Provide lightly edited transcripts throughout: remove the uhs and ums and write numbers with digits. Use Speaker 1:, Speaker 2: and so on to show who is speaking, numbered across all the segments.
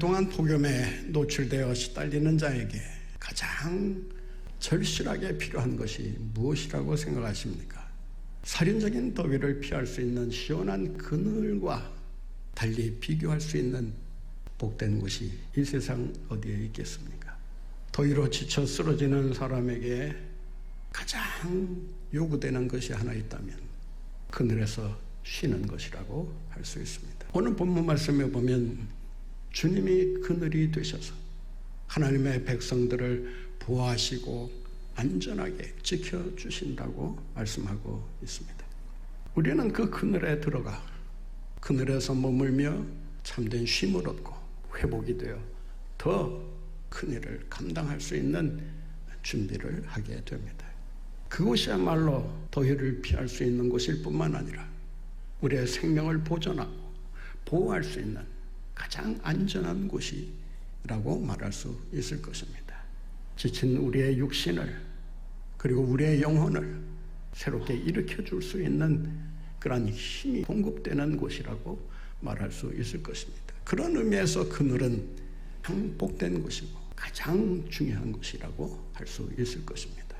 Speaker 1: 그동안 폭염에 노출되어 시달리는 자에게 가장 절실하게 필요한 것이 무엇이라고 생각하십니까? 살인적인 더위를 피할 수 있는 시원한 그늘과 달리 비교할 수 있는 복된 곳이 이 세상 어디에 있겠습니까? 더위로 지쳐 쓰러지는 사람에게 가장 요구되는 것이 하나 있다면 그늘에서 쉬는 것이라고 할 수 있습니다. 오늘 본문 말씀에 보면 주님이 그늘이 되셔서 하나님의 백성들을 보호하시고 안전하게 지켜주신다고 말씀하고 있습니다. 우리는 그 그늘에 들어가 그늘에서 머물며 참된 쉼을 얻고 회복이 되어 더 큰 일을 감당할 수 있는 준비를 하게 됩니다. 그곳이야말로 더위를 피할 수 있는 곳일 뿐만 아니라 우리의 생명을 보존하고 보호할 수 있는 가장 안전한 곳이라고 말할 수 있을 것입니다. 지친 우리의 육신을 그리고 우리의 영혼을 새롭게 일으켜 줄 수 있는 그런 힘이 공급되는 곳이라고 말할 수 있을 것입니다. 그런 의미에서 그늘은 가장 복된 곳이고 가장 중요한 곳이라고 할 수 있을 것입니다.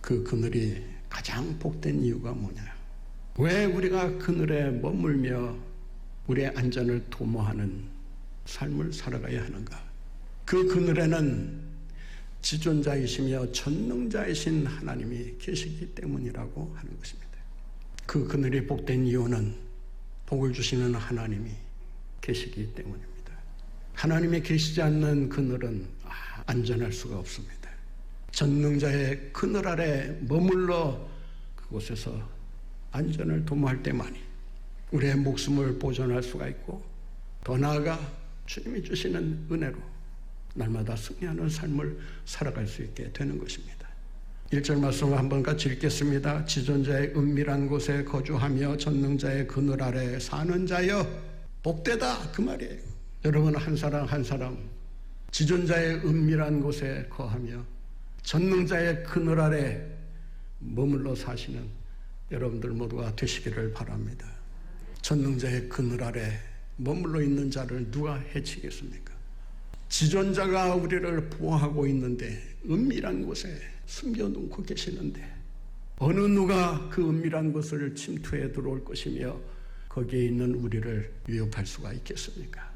Speaker 1: 그 그늘이 가장 복된 이유가 뭐냐? 왜 우리가 그늘에 머물며 우리의 안전을 도모하는 삶을 살아가야 하는가? 그 그늘에는 지존자이시며 전능자이신 하나님이 계시기 때문이라고 하는 것입니다. 그 그늘이 복된 이유는 복을 주시는 하나님이 계시기 때문입니다. 하나님이 계시지 않는 그늘은 안전할 수가 없습니다. 전능자의 그늘 아래 머물러 그곳에서 안전을 도모할 때만이 우리의 목숨을 보존할 수가 있고 더 나아가 주님이 주시는 은혜로 날마다 승리하는 삶을 살아갈 수 있게 되는 것입니다. 1절 말씀을 한번 같이 읽겠습니다. 지존자의 은밀한 곳에 거주하며 전능자의 그늘 아래 사는 자여 복되다 그 말이에요. 여러분 한 사람 한 사람 지존자의 은밀한 곳에 거하며 전능자의 그늘 아래 머물러 사시는 여러분들 모두가 되시기를 바랍니다. 전능자의 그늘 아래 머물러 있는 자를 누가 해치겠습니까? 지존자가 우리를 보호하고 있는데 은밀한 곳에 숨겨놓고 계시는데 어느 누가 그 은밀한 곳을 침투해 들어올 것이며 거기에 있는 우리를 위협할 수가 있겠습니까?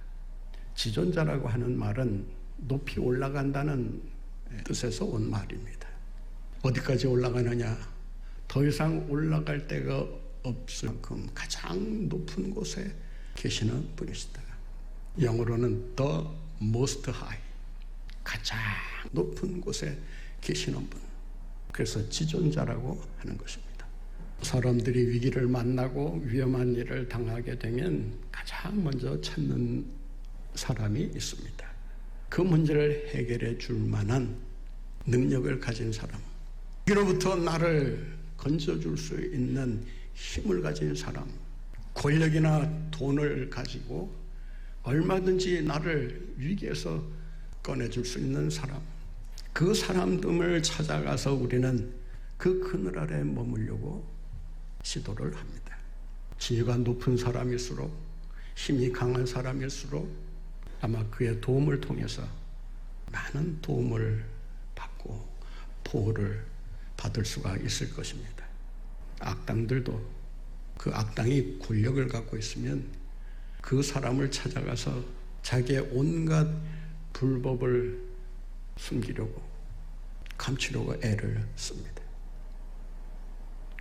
Speaker 1: 지존자라고 하는 말은 높이 올라간다는 뜻에서 온 말입니다. 어디까지 올라가느냐? 더 이상 올라갈 데가 없을 만큼 가장 높은 곳에 계시는 분이시다. 영어로는 The Most High, 가장 높은 곳에 계시는 분. 그래서 지존자라고 하는 것입니다. 사람들이 위기를 만나고 위험한 일을 당하게 되면 가장 먼저 찾는 사람이 있습니다. 그 문제를 해결해 줄 만한 능력을 가진 사람, 위기로부터 나를 건져줄 수 있는 힘을 가진 사람, 권력이나 돈을 가지고 얼마든지 나를 위기에서 꺼내줄 수 있는 사람, 그 사람들을 찾아가서 우리는 그 그늘 아래 머물려고 시도를 합니다. 지혜가 높은 사람일수록, 힘이 강한 사람일수록 아마 그의 도움을 통해서 많은 도움을 받고 보호를 받을 수가 있을 것입니다. 악당들도 그 악당이 권력을 갖고 있으면 그 사람을 찾아가서 자기의 온갖 불법을 숨기려고 감추려고 애를 씁니다.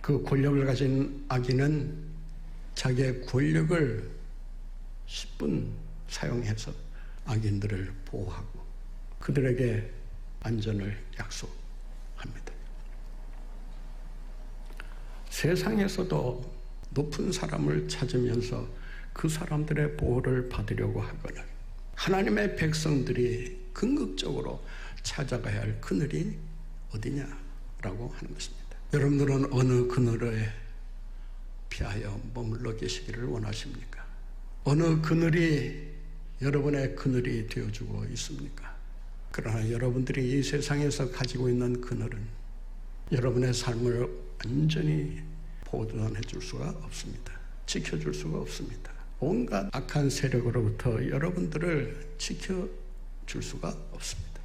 Speaker 1: 그 권력을 가진 악인은 자기의 권력을 10분 사용해서 악인들을 보호하고 그들에게 안전을 약속합니다. 세상에서도 높은 사람을 찾으면서 그 사람들의 보호를 받으려고 하거나 하나님의 백성들이 궁극적으로 찾아가야 할 그늘이 어디냐라고 하는 것입니다. 여러분들은 어느 그늘에 피하여 머물러 계시기를 원하십니까? 어느 그늘이 여러분의 그늘이 되어주고 있습니까? 그러나 여러분들이 이 세상에서 가지고 있는 그늘은 여러분의 삶을 완전히 보존해 줄 수가 없습니다. 지켜줄 수가 없습니다. 온갖 악한 세력으로부터 여러분들을 지켜줄 수가 없습니다.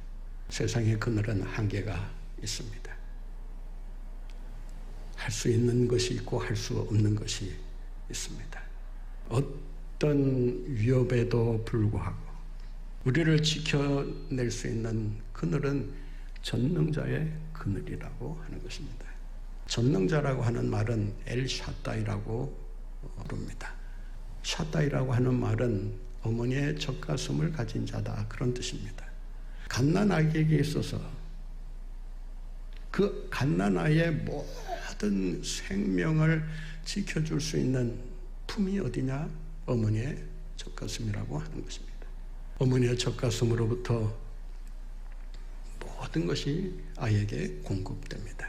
Speaker 1: 세상의 그늘은 한계가 있습니다. 할 수 있는 것이 있고 할 수 없는 것이 있습니다. 어떤 위협에도 불구하고 우리를 지켜낼 수 있는 그늘은 전능자의 그늘이라고 하는 것입니다. 전능자라고 하는 말은 엘샤다이라고 부릅니다. 샤다이라고 하는 말은 어머니의 젖가슴을 가진 자다, 그런 뜻입니다. 갓난아기에게 있어서 그 갓난아이의 모든 생명을 지켜줄 수 있는 품이 어디냐? 어머니의 젖가슴이라고 하는 것입니다. 어머니의 젖가슴으로부터 모든 것이 아이에게 공급됩니다.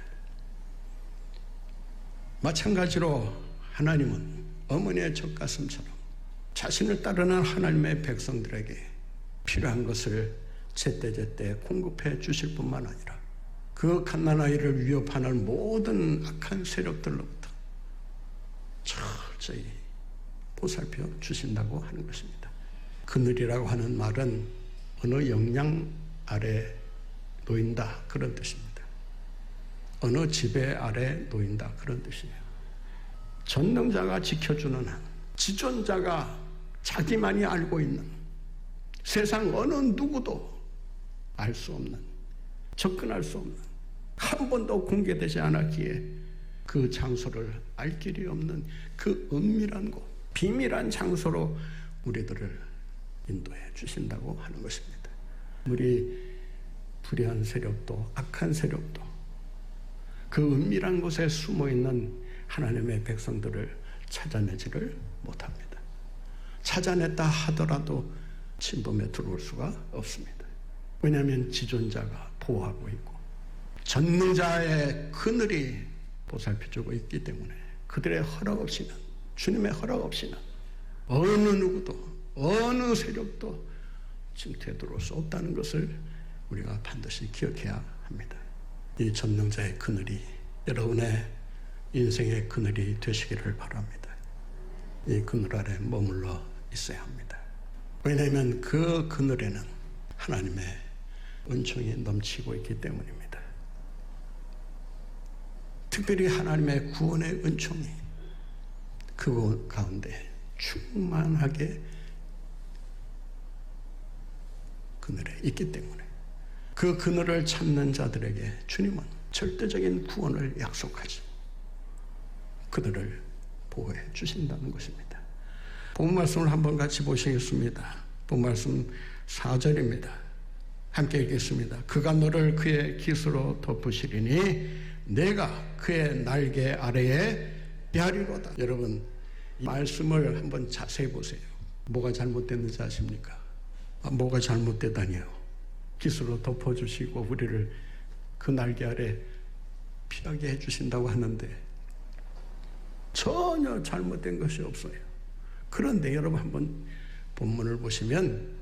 Speaker 1: 마찬가지로 하나님은 어머니의 젖가슴처럼 자신을 따르는 하나님의 백성들에게 필요한 것을 제때제때 공급해 주실 뿐만 아니라 그 갓난아이를 위협하는 모든 악한 세력들로부터 철저히 보살펴 주신다고 하는 것입니다. 그늘이라고 하는 말은 어느 영향 아래 놓인다, 그런 뜻입니다. 어느 지배 아래 놓인다, 그런 뜻이에요. 전능자가 지켜주는 한, 지존자가 자기만이 알고 있는, 세상 어느 누구도 알 수 없는, 접근할 수 없는, 한 번도 공개되지 않았기에 그 장소를 알 길이 없는 그 은밀한 곳, 비밀한 장소로 우리들을 인도해 주신다고 하는 것입니다. 우리 불의한 세력도 악한 세력도 그 은밀한 곳에 숨어있는 하나님의 백성들을 찾아내지를 못합니다. 찾아냈다 하더라도 침범에 들어올 수가 없습니다. 왜냐하면 지존자가 보호하고 있고 전능자의 그늘이 보살펴주고 있기 때문에 그들의 허락 없이는, 주님의 허락 없이는 어느 누구도 어느 세력도 침투에 들어올 수 없다는 것을 우리가 반드시 기억해야 합니다. 이 전능자의 그늘이 여러분의 인생의 그늘이 되시기를 바랍니다. 이 그늘 아래 머물러 있어야 합니다. 왜냐하면 그 그늘에는 하나님의 은총이 넘치고 있기 때문입니다. 특별히 하나님의 구원의 은총이 그 가운데 충만하게 그늘에 있기 때문에 그 그늘을 찾는 자들에게 주님은 절대적인 구원을 약속하지 그들을 보호해 주신다는 것입니다. 본 말씀을 한번 같이 보시겠습니다. 본 말씀 4절입니다. 함께 읽겠습니다. 그가 너를 그의 깃으로 덮으시리니 내가 그의 날개 아래에 피하리로다. 여러분, 이 말씀을 한번 자세히 보세요. 뭐가 잘못됐는지 아십니까? 뭐가 잘못되다니요? 깃으로 덮어주시고 우리를 그 날개 아래 피하게 해주신다고 하는데 전혀 잘못된 것이 없어요. 그런데 여러분 한번 본문을 보시면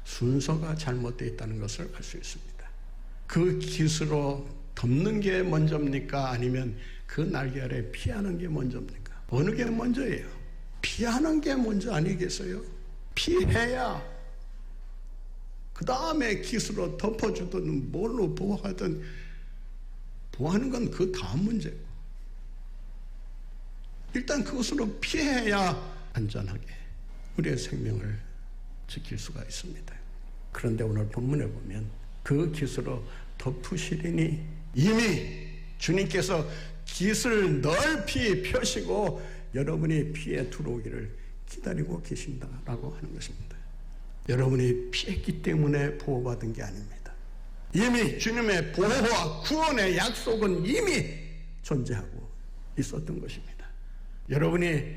Speaker 1: 순서가 잘못되어 있다는 것을 알 수 있습니다. 그 깃으로 덮는 게 먼저입니까? 아니면 그 날개 아래 피하는 게 먼저입니까? 어느 게 먼저예요? 피하는 게 먼저 아니겠어요? 피해야 그 다음에 깃으로 덮어주든 뭘로 보호하든 보호하는 건 그 다음 문제고 일단 그것으로 피해야 안전하게 우리의 생명을 지킬 수가 있습니다. 그런데 오늘 본문에 보면 그 깃으로 덮으시리니 이미 주님께서 깃을 넓히 펴시고 여러분이 피해 들어오기를 기다리고 계신다라고 하는 것입니다. 여러분이 피했기 때문에 보호받은 게 아닙니다. 이미 주님의 보호와 구원의 약속은 이미 존재하고 있었던 것입니다. 여러분이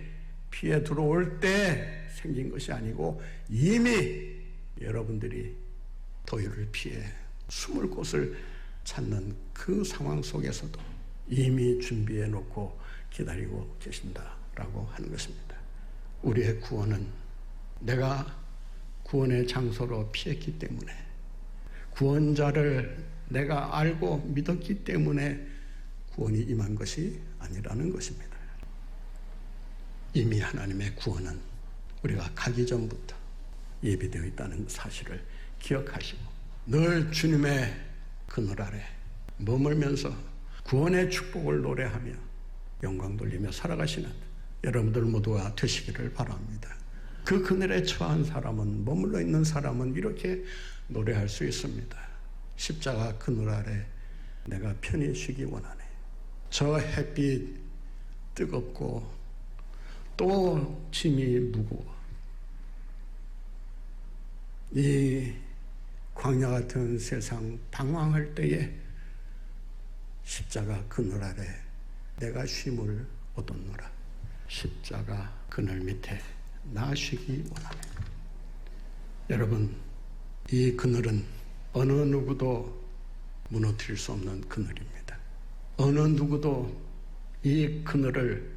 Speaker 1: 피해 들어올 때 생긴 것이 아니고 이미 여러분들이 더위를 피해 숨을 곳을 찾는 그 상황 속에서도 이미 준비해 놓고 기다리고 계신다라고 하는 것입니다. 우리의 구원은 내가 구원의 장소로 피했기 때문에 구원자를 내가 알고 믿었기 때문에 구원이 임한 것이 아니라는 것입니다. 이미 하나님의 구원은 우리가 가기 전부터 예비되어 있다는 사실을 기억하시고 늘 주님의 그늘 아래 머물면서 구원의 축복을 노래하며 영광 돌리며 살아가시는 여러분들 모두가 되시기를 바랍니다. 그 그늘에 처한 사람은, 머물러 있는 사람은 이렇게 노래할 수 있습니다. 십자가 그늘 아래 내가 편히 쉬기 원하네. 저 햇빛 뜨겁고 또 짐이 무거워. 이 광야 같은 세상 방황할 때에 십자가 그늘 아래 내가 쉼을 얻었노라. 십자가 그늘 밑에 나 쉬기 원하네. 여러분, 이 그늘은 어느 누구도 무너뜨릴 수 없는 그늘입니다. 어느 누구도 이 그늘을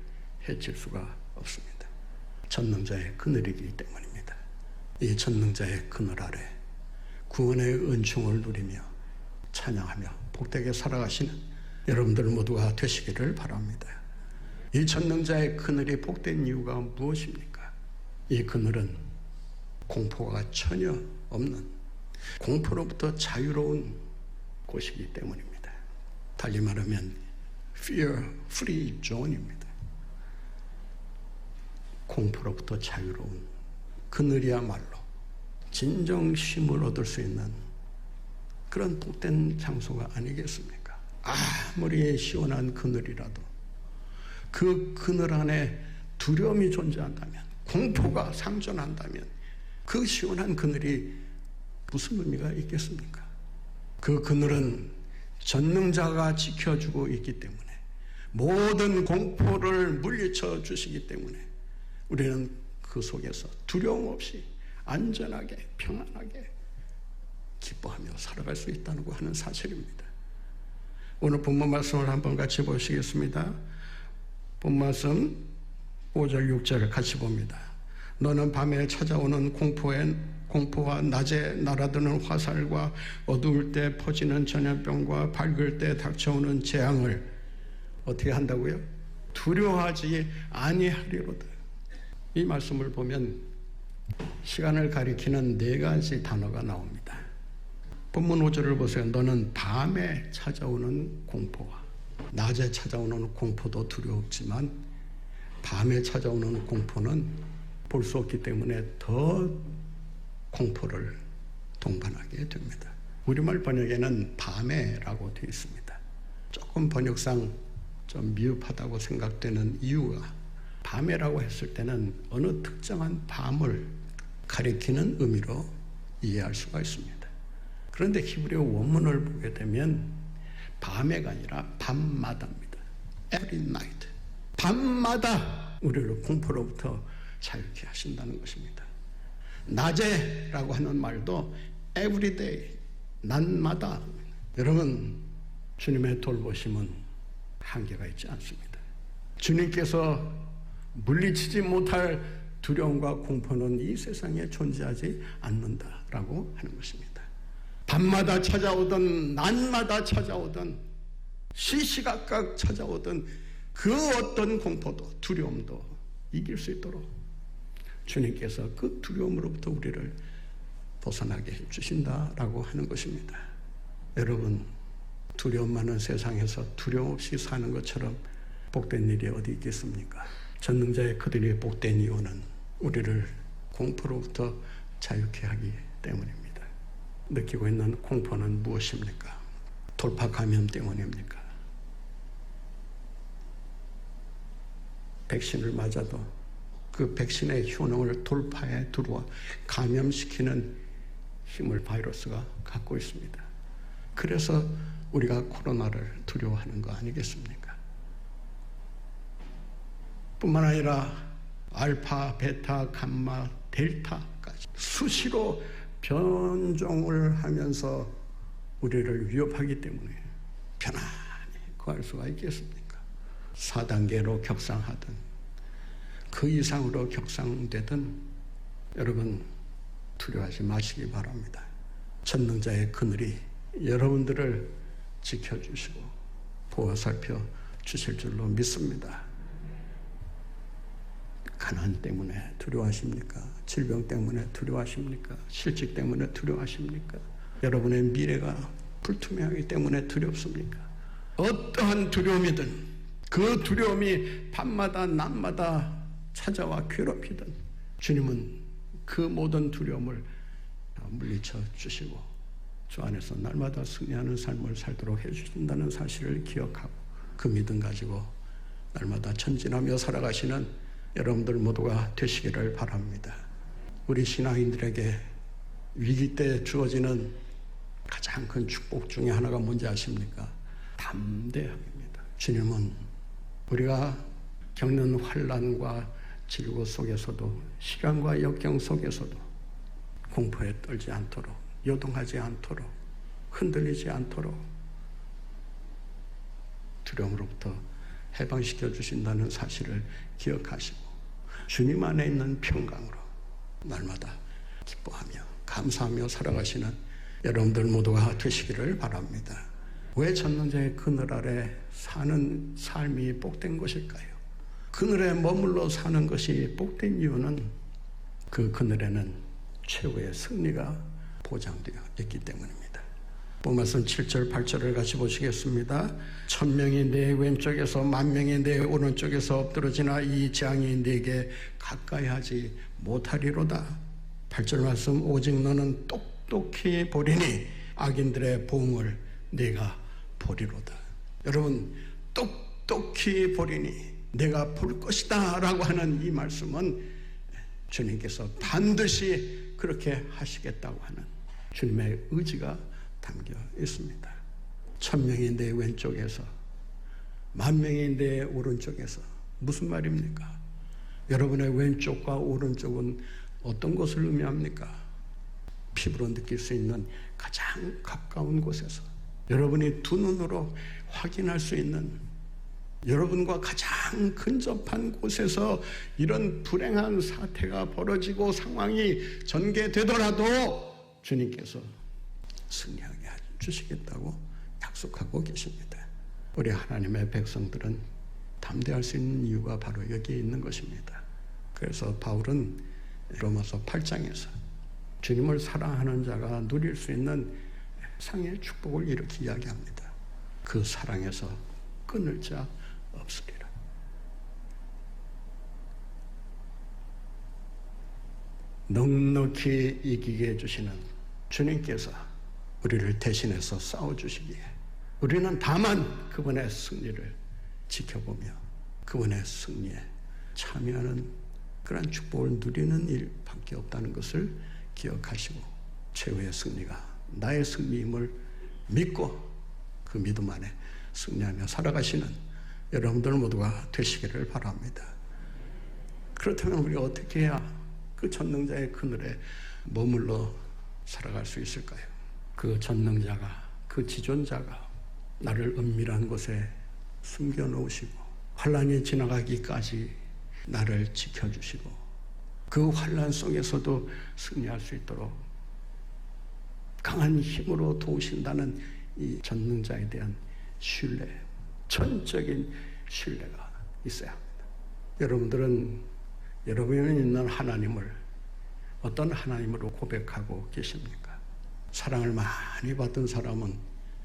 Speaker 1: 해칠 수가 없습니다. 전능자의 그늘이기 때문입니다. 이 전능자의 그늘 아래 구원의 은총을 누리며 찬양하며 복되게 살아가시는 여러분들 모두가 되시기를 바랍니다. 이 전능자의 그늘이 복된 이유가 무엇입니까? 이 그늘은 공포가 전혀 없는, 공포로부터 자유로운 곳이기 때문입니다. 달리 말하면 fear free zone입니다. 공포로부터 자유로운 그늘이야말로 진정 쉼을 얻을 수 있는 그런 복된 장소가 아니겠습니까? 아무리 시원한 그늘이라도 그 그늘 안에 두려움이 존재한다면, 공포가 상존한다면 그 시원한 그늘이 무슨 의미가 있겠습니까? 그 그늘은 전능자가 지켜주고 있기 때문에, 모든 공포를 물리쳐 주시기 때문에 우리는 그 속에서 두려움 없이 안전하게 평안하게 기뻐하며 살아갈 수 있다는 거 하는 사실입니다. 오늘 본문 말씀을 한번 같이 보시겠습니다. 본 말씀 5절 6절을 같이 봅니다. 너는 밤에 찾아오는 공포와 낮에 날아드는 화살과 어두울 때 퍼지는 전염병과 밝을 때 닥쳐오는 재앙을 어떻게 한다고요? 두려워하지 아니하리로다. 이 말씀을 보면 시간을 가리키는 4가지 단어가 나옵니다. 본문 5절을 보세요. 너는 밤에 찾아오는 공포와 낮에 찾아오는 공포도 두렵지만 밤에 찾아오는 공포는 볼 수 없기 때문에 더 공포를 동반하게 됩니다. 우리말 번역에는 밤에라고 되어 있습니다. 조금 번역상 좀 미흡하다고 생각되는 이유가, 밤에라고 했을 때는 어느 특정한 밤을 가리키는 의미로 이해할 수가 있습니다. 그런데 히브리어 원문을 보게 되면 밤에가 아니라 밤마다입니다. Every night. 밤마다 우리를 공포로부터 자유케 하신다는 것입니다. 낮에라고 하는 말도 every day, 낮마다. 여러분, 주님의 돌보심은 한계가 있지 않습니다. 주님께서 물리치지 못할 두려움과 공포는 이 세상에 존재하지 않는다라고 하는 것입니다. 밤마다 찾아오던 낮마다 찾아오던 시시각각 찾아오던 그 어떤 공포도 두려움도 이길 수 있도록 주님께서 그 두려움으로부터 우리를 벗어나게 해주신다라고 하는 것입니다. 여러분, 두려움 많은 세상에서 두려움 없이 사는 것처럼 복된 일이 어디 있겠습니까? 전능자의 그들이 복된 이유는 우리를 공포로부터 자유케 하기 때문입니다. 느끼고 있는 공포는 무엇입니까? 돌파 감염 때문입니까? 백신을 맞아도 그 백신의 효능을 돌파해 들어와 감염시키는 힘을 바이러스가 갖고 있습니다. 그래서 우리가 코로나를 두려워하는 거 아니겠습니까? 뿐만 아니라 알파, 베타, 감마, 델타까지 수시로 변종을 하면서 우리를 위협하기 때문에 편안히 구할 수가 있겠습니까? 4단계로 격상하든 그 이상으로 격상되든 여러분 두려워하지 마시기 바랍니다. 전능자의 그늘이 여러분들을 지켜주시고 보호살펴 주실 줄로 믿습니다. 가난 때문에 두려워하십니까? 질병 때문에 두려워하십니까? 실직 때문에 두려워하십니까? 여러분의 미래가 불투명하기 때문에 두렵습니까? 어떠한 두려움이든 그 두려움이 밤마다 낮마다 찾아와 괴롭히든 주님은 그 모든 두려움을 물리쳐 주시고 주 안에서 날마다 승리하는 삶을 살도록 해주신다는 사실을 기억하고 그 믿음 가지고 날마다 전진하며 살아가시는 여러분들 모두가 되시기를 바랍니다. 우리 신앙인들에게 위기 때 주어지는 가장 큰 축복 중에 하나가 뭔지 아십니까? 담대함입니다. 주님은 우리가 겪는 환난과 질고 속에서도 시간과 역경 속에서도 공포에 떨지 않도록 요동하지 않도록 흔들리지 않도록 두려움으로부터 해방시켜 주신다는 사실을 기억하시고 주님 안에 있는 평강으로 날마다 기뻐하며 감사하며 살아가시는 여러분들 모두가 되시기를 바랍니다. 왜 전능자의 그늘 아래 사는 삶이 복된 것일까요? 그늘에 머물러 사는 것이 복된 이유는 그 그늘에는 최후의 승리가 보장되어 있기 때문입니다. 본말씀 7절 8절을 같이 보시겠습니다. 1000명이 내 왼쪽에서 10,000명이 내 오른쪽에서 엎드러지나 이 재앙이 내게 가까이 하지 못하리로다. 8절 말씀 오직 너는 똑똑히 보리니 악인들의 보응을 내가 보리로다. 여러분 똑똑히 보리니 내가 볼 것이다 라고 하는 이 말씀은 주님께서 반드시 그렇게 하시겠다고 하는 주님의 의지가 담겨 있습니다. 1000명이 내 왼쪽에서 10,000명이 내 오른쪽에서 무슨 말입니까? 여러분의 왼쪽과 오른쪽은 어떤 것을 의미합니까? 피부로 느낄 수 있는 가장 가까운 곳에서 여러분이 두 눈으로 확인할 수 있는 여러분과 가장 근접한 곳에서 이런 불행한 사태가 벌어지고 상황이 전개되더라도 주님께서 승리하게 주시겠다고 약속하고 계십니다. 우리 하나님의 백성들은 담대할 수 있는 이유가 바로 여기에 있는 것입니다. 그래서 바울은 로마서 8장에서 주님을 사랑하는 자가 누릴 수 있는 상의 축복을 이렇게 이야기합니다. 그 사랑에서 끊을 자 없으리라. 넉넉히 이기게 해주시는 주님께서 우리를 대신해서 싸워주시기에 우리는 다만 그분의 승리를 지켜보며 그분의 승리에 참여하는 그런 축복을 누리는 일밖에 없다는 것을 기억하시고 최후의 승리가 나의 승리임을 믿고 그 믿음 안에 승리하며 살아가시는 여러분들 모두가 되시기를 바랍니다. 그렇다면 우리가 어떻게 해야 그 전능자의 그늘에 머물러 살아갈 수 있을까요? 그 전능자가, 그 지존자가 나를 은밀한 곳에 숨겨놓으시고 환난이 지나가기까지 나를 지켜주시고 그 환난 속에서도 승리할 수 있도록 강한 힘으로 도우신다는 이 전능자에 대한 신뢰, 전적인 신뢰가 있어야 합니다. 여러분들은 여러분이 있는 하나님을 어떤 하나님으로 고백하고 계십니까? 사랑을 많이 받은 사람은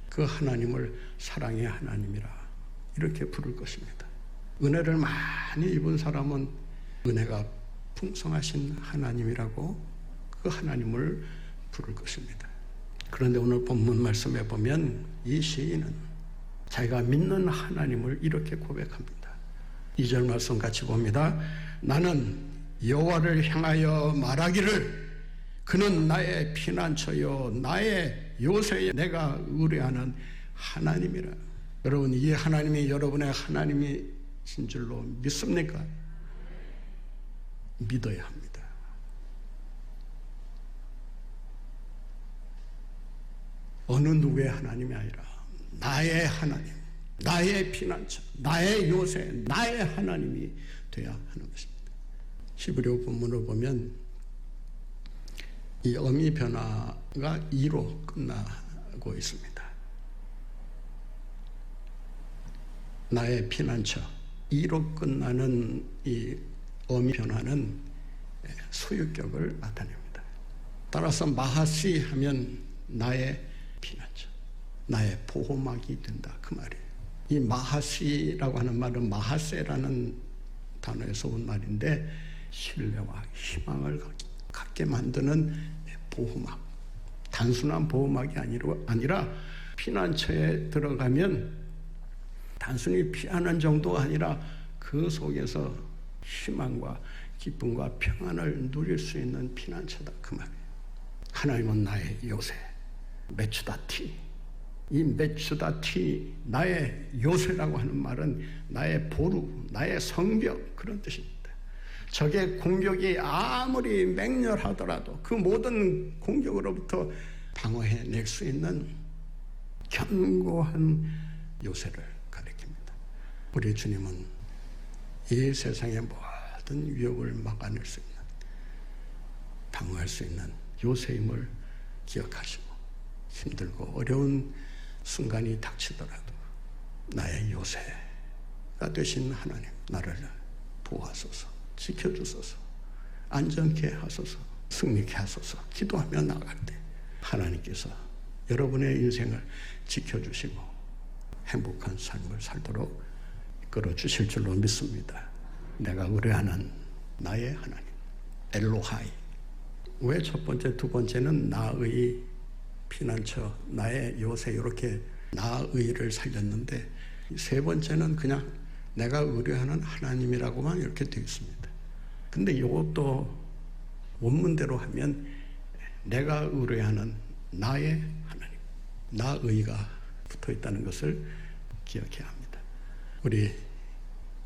Speaker 1: 그 하나님을 사랑의 하나님이라 이렇게 부를 것입니다. 은혜를 많이 입은 사람은 은혜가 풍성하신 하나님이라고 그 하나님을 부를 것입니다. 그런데 오늘 본문 말씀에 보면 이 시인은 자기가 믿는 하나님을 이렇게 고백합니다. 2절 말씀 같이 봅니다. 나는 여호와를 향하여 말하기를 그는 나의 피난처요 나의 요새에 내가 의뢰하는 하나님이라. 여러분 이 하나님이 여러분의 하나님이신 줄로 믿습니까? 믿어야 합니다. 어느 누구의 하나님이 아니라 나의 하나님, 나의 피난처, 나의 요새, 나의 하나님이 돼야 하는 것입니다. 히브리어 본문을 보면 이 어미 변화가 이로 끝나고 있습니다. 나의 피난처, 이로 끝나는 이 어미 변화는 소유격을 나타냅니다. 따라서 마하시 하면 나의 피난처, 나의 보호막이 된다, 그 말이에요. 이 마하시라고 하는 말은 마하세라는 단어에서 온 말인데 신뢰와 희망을 갖게 만드는 보호막. 단순한 보호막이 아니라 피난처에 들어가면 단순히 피하는 정도가 아니라 그 속에서 희망과 기쁨과 평안을 누릴 수 있는 피난처다, 그 말이에요. 하나님은 나의 요새, 메추다티. 이 메추다티, 나의 요새라고 하는 말은 나의 보루, 나의 성벽, 그런 뜻입니다. 적의 공격이 아무리 맹렬하더라도 그 모든 공격으로부터 방어해낼 수 있는 견고한 요새를 가리킵니다. 우리 주님은 이 세상의 모든 위협을 막아낼 수 있는, 방어할 수 있는 요새임을 기억하시고 힘들고 어려운 순간이 닥치더라도 나의 요새가 되신 하나님, 나를 보호하소서, 지켜주소서, 안전케 하소서, 승리케 하소서 기도하며 나갈 때 하나님께서 여러분의 인생을 지켜주시고 행복한 삶을 살도록 이끌어 주실 줄로 믿습니다. 내가 의뢰하는 나의 하나님, 엘로하이. 왜 첫 번째, 두 번째는 나의 피난처, 나의 요새, 이렇게 나의를 살렸는데 세 번째는 그냥 내가 의뢰하는 하나님이라고만 이렇게 되어 있습니다. 근데 이것도 원문대로 하면 내가 의뢰하는 나의 하나님, 나의가 붙어 있다는 것을 기억해야 합니다. 우리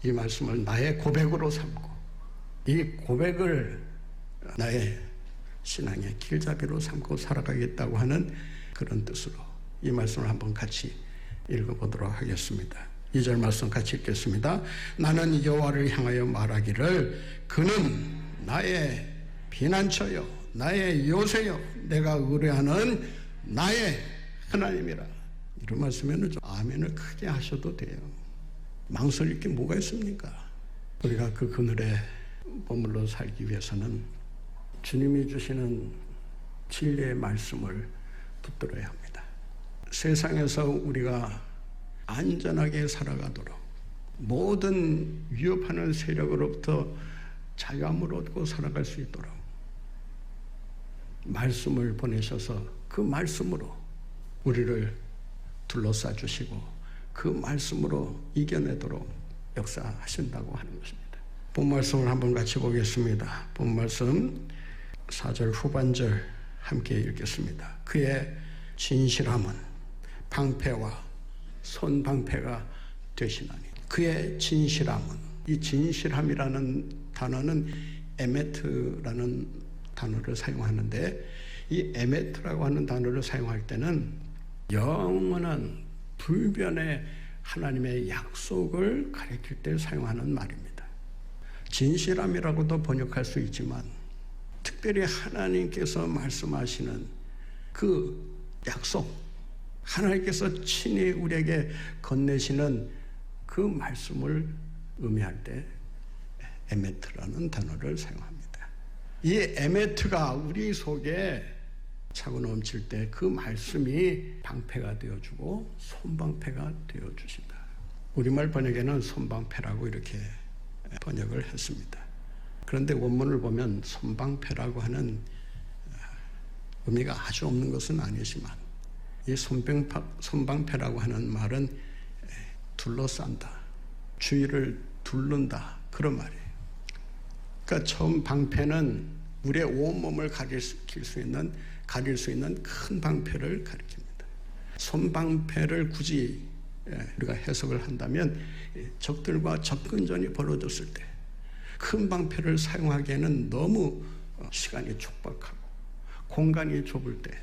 Speaker 1: 이 말씀을 나의 고백으로 삼고 이 고백을 나의 신앙의 길잡이로 삼고 살아가겠다고 하는 그런 뜻으로 이 말씀을 한번 같이 읽어보도록 하겠습니다. 2절 말씀 같이 읽겠습니다. 나는 여호와를 향하여 말하기를 그는 나의 피난처요 나의 요새요 내가 의뢰하는 나의 하나님이라. 이런 말씀에는 좀 아멘을 크게 하셔도 돼요. 망설일 게 뭐가 있습니까? 우리가 그 그늘에 머물러 살기 위해서는 주님이 주시는 진리의 말씀을 붙들어야 합니다. 세상에서 우리가 안전하게 살아가도록 모든 위협하는 세력으로부터 자유함을 얻고 살아갈 수 있도록 말씀을 보내셔서 그 말씀으로 우리를 둘러싸 주시고 그 말씀으로 이겨내도록 역사하신다고 하는 것입니다. 본 말씀을 한번 같이 보겠습니다. 본 말씀 4절 후반절 함께 읽겠습니다. 그의 진실함은 방패와 손방패가 되시나니. 그의 진실함은, 이 진실함이라는 단어는 에메트라는 단어를 사용하는데 이 에메트라고 하는 단어를 사용할 때는 영원한 불변의 하나님의 약속을 가리킬 때 사용하는 말입니다. 진실함이라고도 번역할 수 있지만 특별히 하나님께서 말씀하시는 그 약속, 하나님께서 친히 우리에게 건네시는 그 말씀을 의미할 때 에메트라는 단어를 사용합니다. 이 에메트가 우리 속에 차고 넘칠 때 그 말씀이 방패가 되어주고 손방패가 되어주신다. 우리말 번역에는 손방패라고 이렇게 번역을 했습니다. 그런데 원문을 보면 손방패라고 하는 의미가 아주 없는 것은 아니지만 이 손방패라고 하는 말은 둘러싼다, 주위를 둘른다, 그런 말이에요. 그러니까 처음 방패는 우리의 온몸을 가릴 수 있는 큰 방패를 가리킵니다. 손방패를 굳이 우리가 해석을 한다면 적들과 접근전이 벌어졌을 때 큰 방패를 사용하기에는 너무 시간이 촉박하고 공간이 좁을 때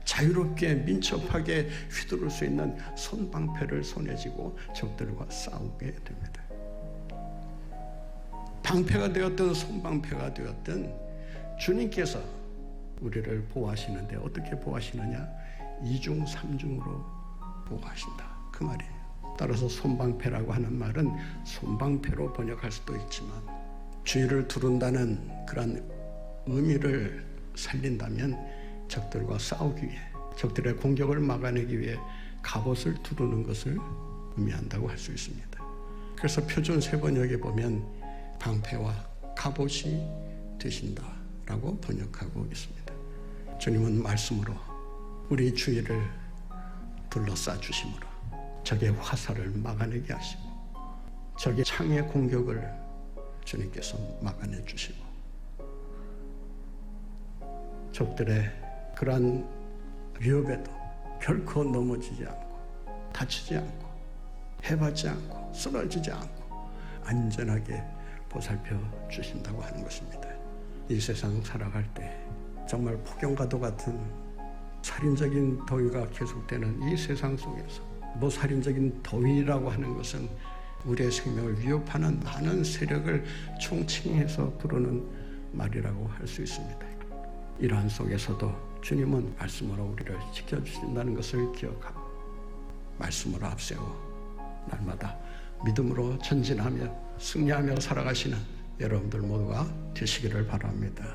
Speaker 1: 자유롭게 민첩하게 휘두를 수 있는 손방패를 손에 쥐고 적들과 싸우게 됩니다. 방패가 되었든 손방패가 되었든 주님께서 우리를 보호하시는데 어떻게 보호하시느냐? 2중 3중으로 보호하신다, 그 말이에요. 따라서 손방패라고 하는 말은 손방패로 번역할 수도 있지만 주의를 두른다는 그런 의미를 살린다면 적들과 싸우기 위해, 적들의 공격을 막아내기 위해 갑옷을 두르는 것을 의미한다고 할 수 있습니다. 그래서 표준 세번역에 보면 방패와 갑옷이 되신다라고 번역하고 있습니다. 주님은 말씀으로 우리 주위를 둘러싸 주심으로 적의 화살을 막아내게 하시고 적의 창의 공격을 주님께서 막아내 주시고 적들의 그러한 위협에도 결코 넘어지지 않고 다치지 않고 해받지 않고 쓰러지지 않고 안전하게 보살펴 주신다고 하는 것입니다. 이 세상 살아갈 때 정말 폭염과도 같은 살인적인 더위가 계속되는 이 세상 속에서 살인적인 더위라고 하는 것은 우리의 생명을 위협하는 많은 세력을 총칭해서 부르는 말이라고 할 수 있습니다. 이러한 속에서도 주님은 말씀으로 우리를 지켜주신다는 것을 기억하고 말씀으로 앞세워 날마다 믿음으로 전진하며 승리하며 살아가시는 여러분들 모두가 되시기를 바랍니다.